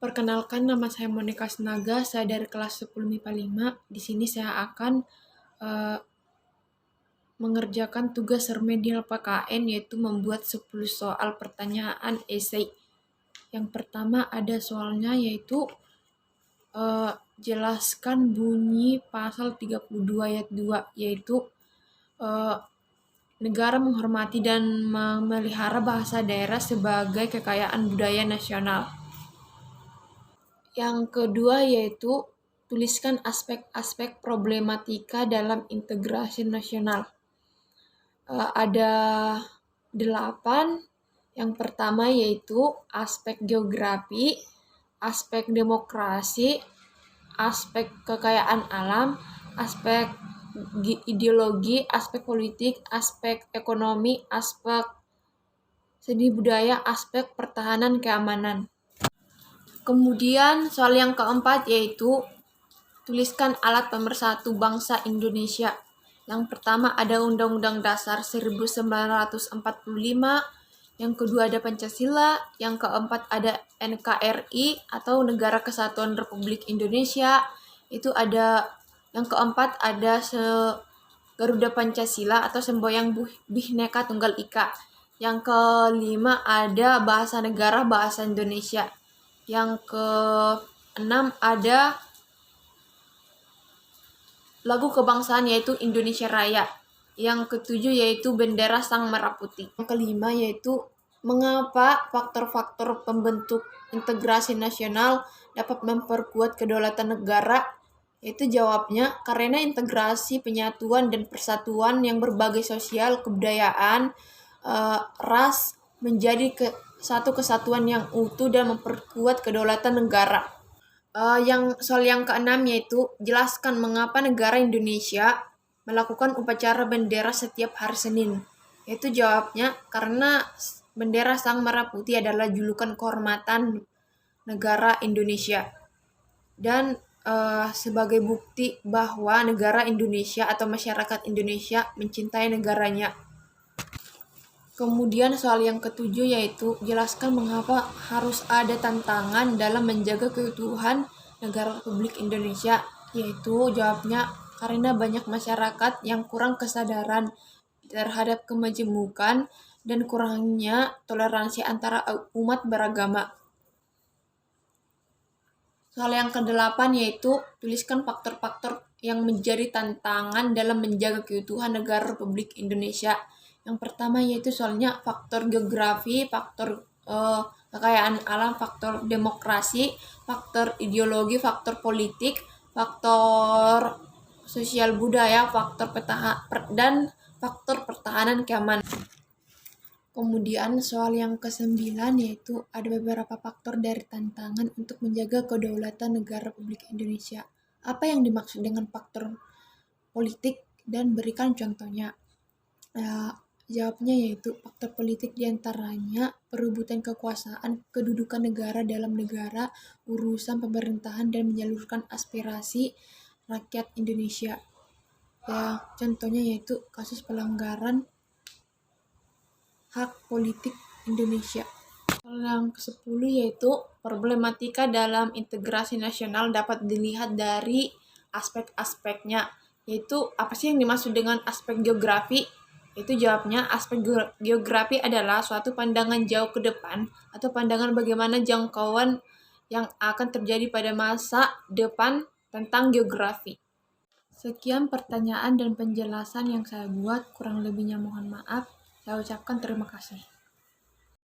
Perkenalkan, nama saya Monika Senaga, saya dari kelas 10 MIPA 5. Di sini saya akan mengerjakan tugas remedial PKN, yaitu membuat 10 soal pertanyaan esai. Yang pertama ada soalnya, yaitu jelaskan bunyi pasal 32 ayat 2, yaitu negara menghormati dan memelihara bahasa daerah sebagai kekayaan budaya nasional. Yang kedua yaitu tuliskan aspek-aspek problematika dalam integrasi nasional. Ada 8. Yang pertama yaitu aspek geografi, aspek demokrasi, aspek kekayaan alam, aspek ideologi, aspek politik, aspek ekonomi, aspek seni budaya, aspek pertahanan keamanan. Kemudian soal yang keempat yaitu tuliskan alat pemersatu bangsa Indonesia. Yang pertama ada Undang-Undang Dasar 1945, yang kedua ada Pancasila, yang keempat ada NKRI atau Negara Kesatuan Republik Indonesia. Itu ada yang keempat ada Garuda Pancasila atau Semboyan Bhinneka Tunggal Ika. Yang kelima ada Bahasa Negara Bahasa Indonesia. Yang keenam ada lagu kebangsaan yaitu Indonesia Raya. Yang ketujuh yaitu bendera Sang Merah Putih. Yang kelima yaitu mengapa faktor-faktor pembentuk integrasi nasional dapat memperkuat kedaulatan negara. Itu jawabnya karena integrasi, penyatuan, dan persatuan yang berbagai sosial, kebudayaan, ras menjadi satu kesatuan yang utuh dan memperkuat kedaulatan negara. Soal yang keenam yaitu jelaskan mengapa negara Indonesia melakukan upacara bendera setiap hari Senin. Itu jawabnya karena bendera Sang Merah Putih adalah julukan kehormatan negara Indonesia. Dan sebagai bukti bahwa negara Indonesia atau masyarakat Indonesia mencintai negaranya. Kemudian soal yang ketujuh yaitu jelaskan mengapa harus ada tantangan dalam menjaga keutuhan negara Republik Indonesia. Yaitu jawabnya karena banyak masyarakat yang kurang kesadaran terhadap kemajemukan dan kurangnya toleransi antara umat beragama. Soal yang ke-8 yaitu tuliskan faktor-faktor yang menjadi tantangan dalam menjaga keutuhan negara Republik Indonesia. Yang pertama yaitu soalnya faktor geografi, faktor kekayaan alam, faktor demokrasi, faktor ideologi, faktor politik, faktor sosial budaya, faktor dan faktor pertahanan keamanan. Kemudian soal yang ke-9 yaitu ada beberapa faktor dari tantangan untuk menjaga kedaulatan negara Republik Indonesia. Apa yang dimaksud dengan faktor politik dan berikan contohnya. Jawabnya yaitu faktor politik diantaranya perebutan kekuasaan, kedudukan negara dalam negara, urusan pemerintahan, dan menyalurkan aspirasi rakyat Indonesia. Contohnya yaitu kasus pelanggaran hak politik Indonesia. Soal yang ke-10 yaitu problematika dalam integrasi nasional dapat dilihat dari aspek-aspeknya. Yaitu apa sih yang dimaksud dengan aspek geografi? Itu jawabnya aspek geografi adalah suatu pandangan jauh ke depan atau pandangan bagaimana jangkauan yang akan terjadi pada masa depan tentang geografi. Sekian pertanyaan dan penjelasan yang saya buat, kurang lebihnya mohon maaf. Saya ucapkan terima kasih.